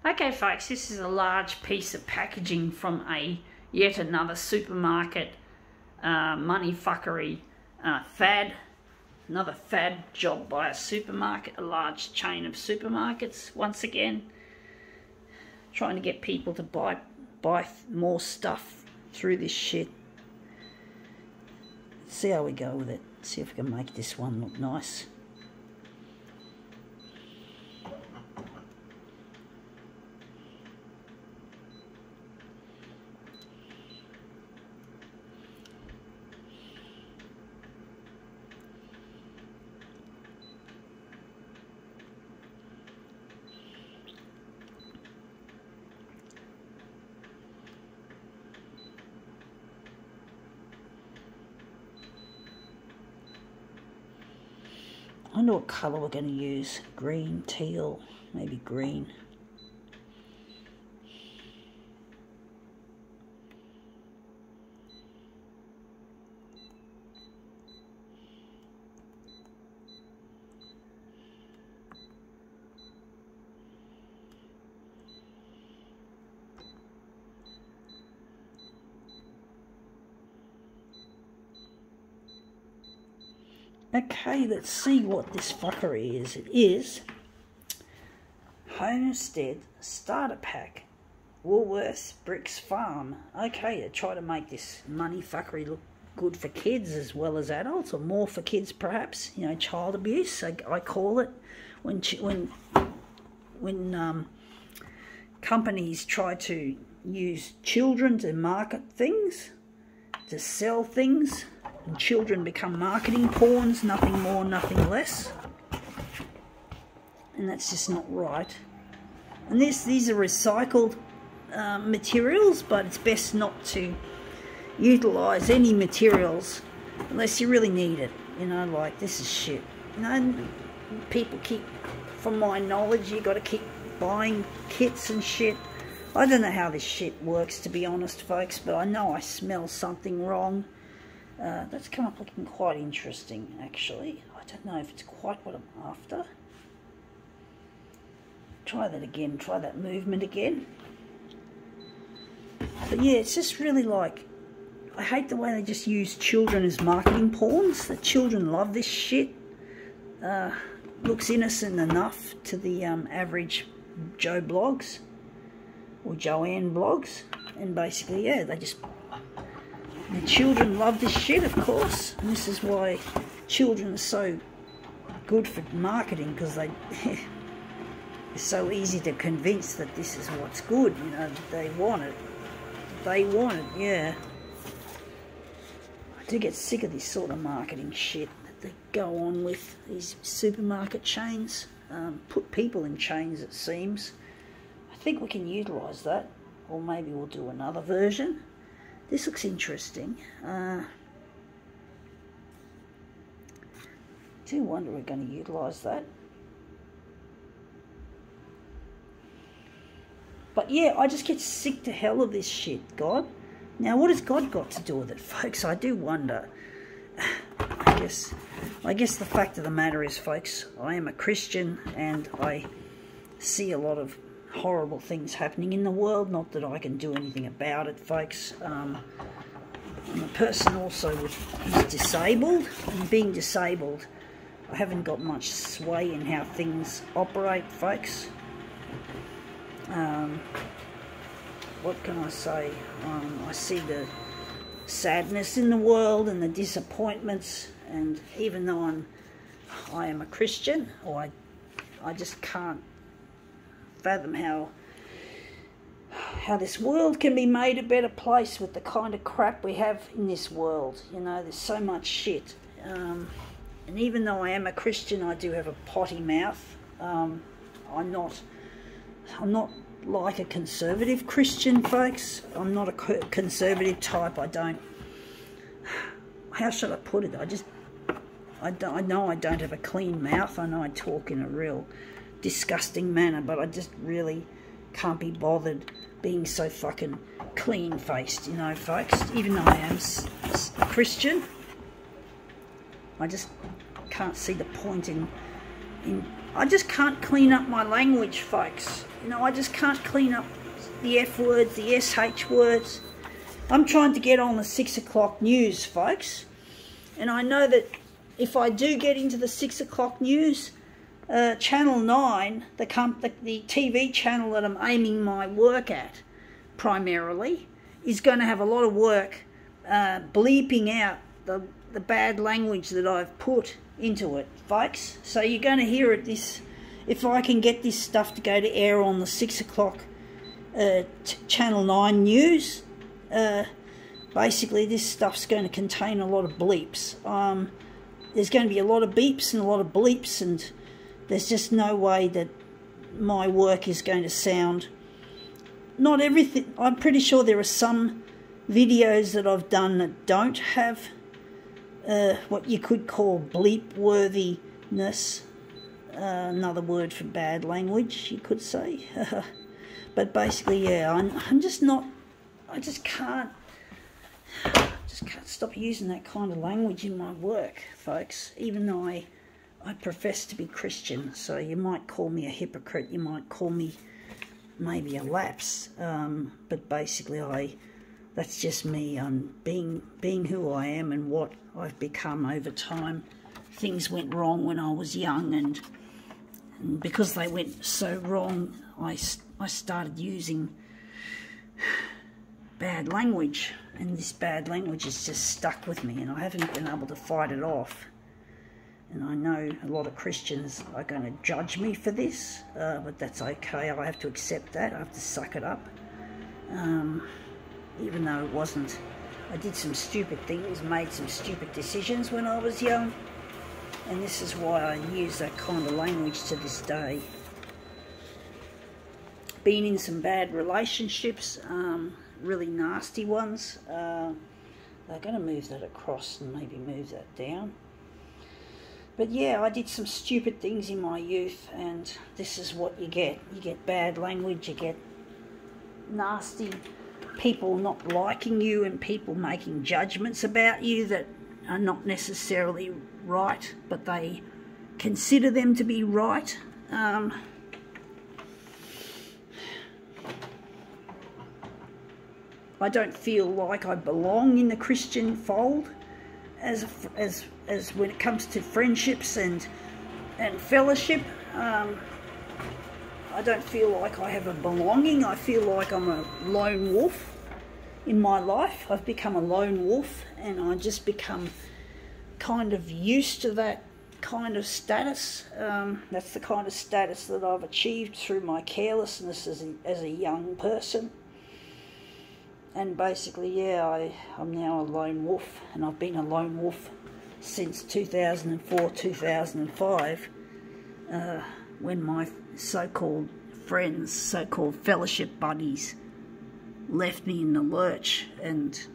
Okay folks, this is a large piece of packaging from yet another supermarket money fuckery fad. Another fad job by a supermarket, a large chain of supermarkets, once again. Trying to get people to buy more stuff through this shit. Let's see how we go with it. See if we can make this one look nice. I wonder what colour we're going to use. Green, teal, maybe green. Okay, let's see what this fuckery is. It is Homestead Starter Pack, Woolworths Bricks Farm. Okay, to try to make this money fuckery look good for kids as well as adults, or more for kids perhaps. You know, child abuse, I call it. When companies try to use children to market things, to sell things, and children become marketing pawns, nothing more, nothing less. And that's just not right. And these are recycled materials, but it's best not to utilise any materials unless you really need it. You know, like, this is shit. You know, people keep, from my knowledge, you got to keep buying kits and shit. I don't know how this shit works, to be honest, folks, but I know I smell something wrong. That's come up looking quite interesting, actually. I don't know if it's quite what I'm after. Try that again, try that movement again. But yeah, it's just really like, I hate the way they just use children as marketing pawns. The children love this shit. Looks innocent enough to the average Joe Blogs or Joanne Blogs. And basically, yeah, they just... The children love this shit, of course, and this is why children are so good for marketing, because they it's so easy to convince that this is what's good. You know, they want it. They want it, yeah. I do get sick of this sort of marketing shit that they go on with, these supermarket chains. Put people in chains, it seems. I think we can utilise that, or maybe we'll do another version. This looks interesting. I do wonder if we're going to utilise that. But yeah, I just get sick to hell of this shit, God. Now, what has God got to do with it, folks? I do wonder. I guess the fact of the matter is, folks, I am a Christian and I see a lot of horrible things happening in the world. Not that I can do anything about it, folks. I'm a person also who's disabled, and being disabled, I haven't got much sway in how things operate, folks. What can I say? I see the sadness in the world and the disappointments, and even though I am a Christian, or I just can't fathom how this world can be made a better place with the kind of crap we have in this world. You know, there's so much shit. And even though I am a Christian, I do have a potty mouth. I'm not like a conservative Christian, folks. I'm not a conservative type. I don't... How should I put it? I know I don't have a clean mouth. I know I talk in a real disgusting manner, but I just really can't be bothered being so fucking clean-faced, you know, folks. Even though I am a Christian, I just can't see the point in I just can't clean up my language, folks. You know, I just can't clean up the F words, the SH words. I'm trying to get on the 6 o'clock news, folks. And I know that if I do get into the 6 o'clock news, Channel 9, the TV channel that I'm aiming my work at primarily, is going to have a lot of work bleeping out the bad language that I've put into it, folks. So you're going to hear it, if I can get this stuff to go to air on the 6 o'clock Channel 9 news, basically this stuff's going to contain a lot of bleeps. There's going to be a lot of beeps and a lot of bleeps, and there's just no way that my work is going to sound... Not everything... I'm pretty sure there are some videos that I've done that don't have what you could call bleep-worthiness. Another word for bad language, you could say. But basically, yeah, I'm just not... I just can't stop using that kind of language in my work, folks, even though I profess to be Christian. So you might call me a hypocrite, you might call me maybe a lapse, but basically that's just me. I'm being who I am and what I've become over time. Things went wrong when I was young, and because they went so wrong, I started using bad language, and this bad language has just stuck with me, and I haven't been able to fight it off. And I know a lot of Christians are going to judge me for this, but that's okay. I have to accept that. I have to suck it up. Even though it wasn't... I did some stupid things, made some stupid decisions when I was young, and this is why I use that kind of language to this day. Been in some bad relationships, really nasty ones. They're going to move that across and maybe move that down. But yeah, I did some stupid things in my youth, and this is what you get. You get bad language, you get nasty people not liking you, and people making judgments about you that are not necessarily right, but they consider them to be right. I don't feel like I belong in the Christian fold as when it comes to friendships and fellowship. I don't feel like I have a belonging. I feel like I'm a lone wolf in my life. I've become a lone wolf, and I just become kind of used to that kind of status. That's the kind of status that I've achieved through my carelessness as a young person. And basically, yeah, I'm now a lone wolf, and I've been a lone wolf since 2004, 2005, when my so-called friends, so-called fellowship buddies, left me in the lurch, and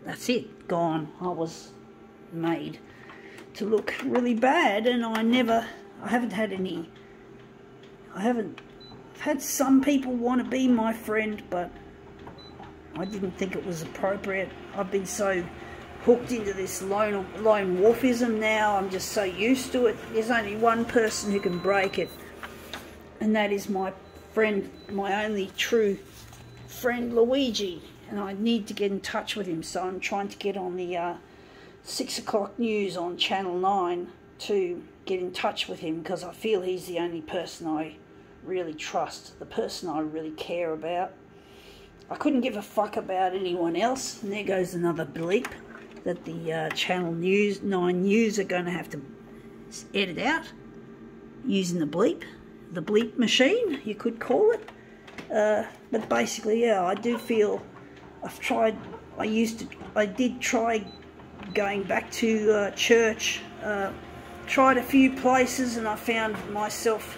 that's it, gone. I was made to look really bad, and I've had some people want to be my friend, but I didn't think it was appropriate. I've been so hooked into this lone wolfism now. I'm just so used to it. There's only one person who can break it, and that is my friend, my only true friend, Luigi. And I need to get in touch with him, so I'm trying to get on the 6 o'clock news on Channel 9 to get in touch with him, because I feel he's the only person I really trust, the person I really care about. I couldn't give a fuck about anyone else, and there goes another bleep that the Channel 9 News are going to have to edit out using the bleep machine, you could call it. But basically, yeah, I do feel I did try going back to church, tried a few places, and I found myself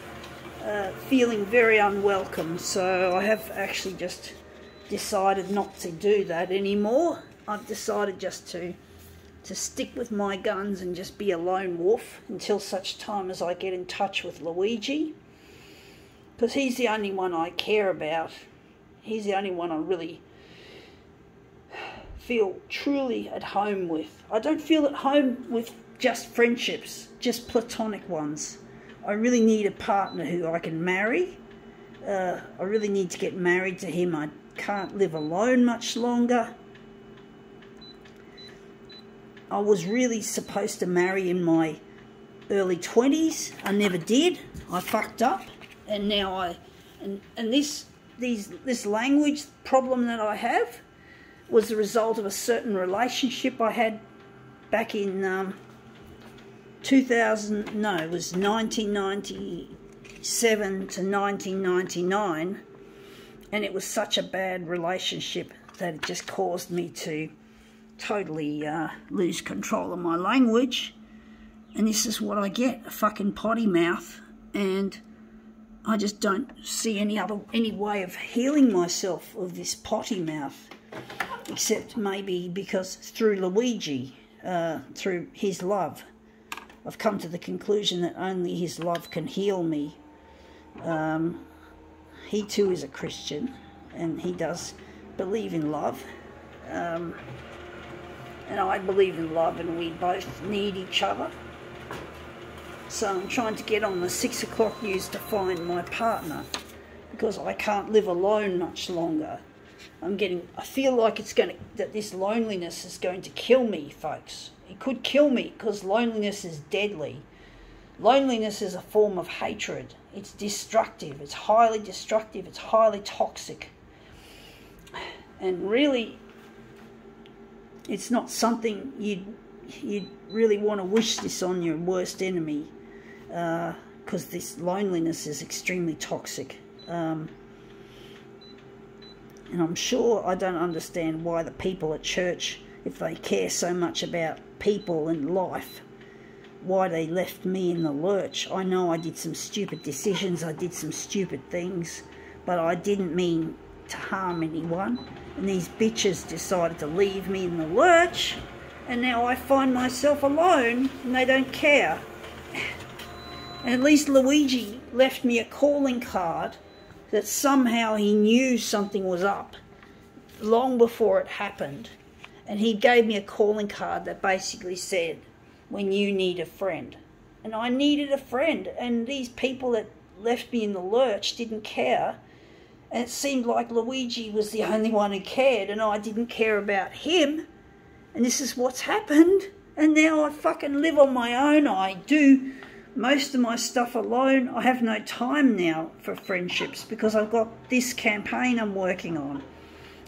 feeling very unwelcome, so I have actually just decided not to do that anymore. I've decided just to stick with my guns and just be a lone wolf until such time as I get in touch with Luigi, because he's the only one I care about. He's the only one I really feel truly at home with. I don't feel at home with just friendships, just platonic ones. I really need a partner who I can marry. I really need to get married to him. I can't live alone much longer. I was really supposed to marry in my early 20s. I never did. I fucked up, and now this language problem that I have was the result of a certain relationship I had back in 1997 to 1999, and it was such a bad relationship that it just caused me to totally lose control of my language. And this is what I get, a fucking potty mouth, and I just don't see any way of healing myself of this potty mouth, except maybe because through Luigi, through his love. I've come to the conclusion that only his love can heal me. He too is a Christian, and he does believe in love. And I believe in love, and we both need each other. So I'm trying to get on the 6 o'clock news to find my partner, because I can't live alone much longer. I feel like that this loneliness is going to kill me, folks. It could kill me, because loneliness is deadly. Loneliness is a form of hatred. It's destructive. It's highly destructive. It's highly toxic. And really, it's not something you'd really want to wish this on your worst enemy, because this loneliness is extremely toxic. And I'm sure I don't understand why the people at church, if they care so much about people and life, why they left me in the lurch. I know I did some stupid decisions, I did some stupid things, but I didn't mean to harm anyone. And these bitches decided to leave me in the lurch, and now I find myself alone, and they don't care. And at least Luigi left me a calling card that somehow he knew something was up long before it happened. And he gave me a calling card that basically said, when you need a friend. And I needed a friend, and these people that left me in the lurch didn't care. And it seemed like Luigi was the only one who cared, and I didn't care about him. And this is what's happened. And now I fucking live on my own. I do most of my stuff alone. I have no time now for friendships, because I've got this campaign I'm working on.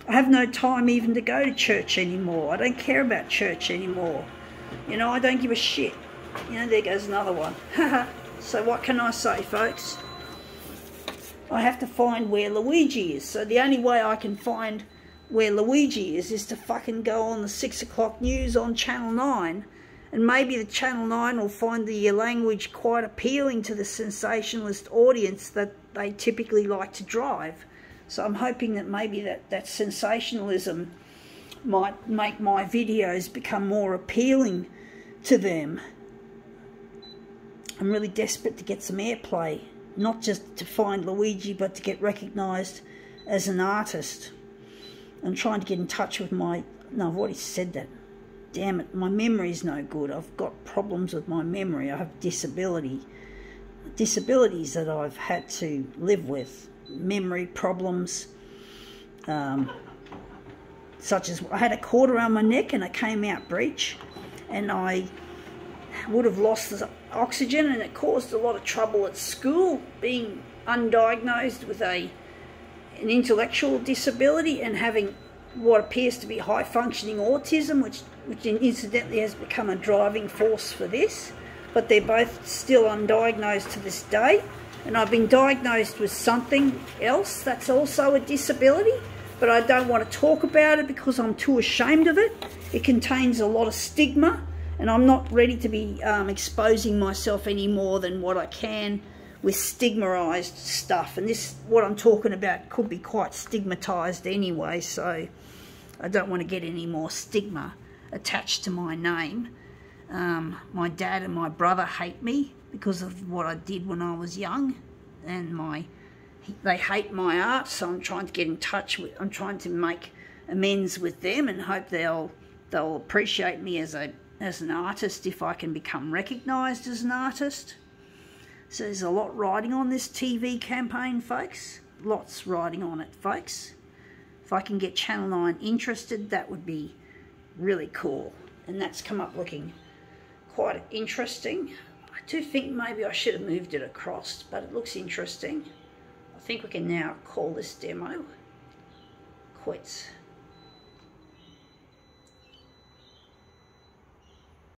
I have no time even to go to church anymore. I don't care about church anymore. You know, I don't give a shit. You know, there goes another one. So what can I say, folks? I have to find where Luigi is. So the only way I can find where Luigi is to fucking go on the 6 o'clock news on Channel 9. And maybe the Channel 9 will find the language quite appealing to the sensationalist audience that they typically like to drive. So I'm hoping that maybe that sensationalism might make my videos become more appealing to them. I'm really desperate to get some airplay, not just to find Luigi, but to get recognised as an artist. I'm trying to get in touch with no, I've already said that. Damn it, my memory's no good. I've got problems with my memory. I have disabilities that I've had to live with. Memory problems, such as I had a cord around my neck and it came out breech, and I would have lost the oxygen, and it caused a lot of trouble at school, being undiagnosed with an intellectual disability and having what appears to be high-functioning autism, which incidentally has become a driving force for this. But they're both still undiagnosed to this day. And I've been diagnosed with something else that's also a disability, but I don't want to talk about it because I'm too ashamed of it. It contains a lot of stigma, and I'm not ready to be exposing myself any more than what I can with stigmatized stuff. And this, what I'm talking about, could be quite stigmatized anyway, so I don't want to get any more stigma attached to my name. My dad and my brother hate me because of what I did when I was young, and they hate my art, so I'm trying to get in touch with, I'm trying to make amends with them and hope they'll appreciate me as an artist if I can become recognised as an artist. So there's a lot riding on this TV campaign, folks. Lots riding on it, folks. If I can get Channel 9 interested, that would be really cool. And that's come up looking quite interesting. I do think maybe I should have moved it across, but it looks interesting. I think we can now call this demo quits.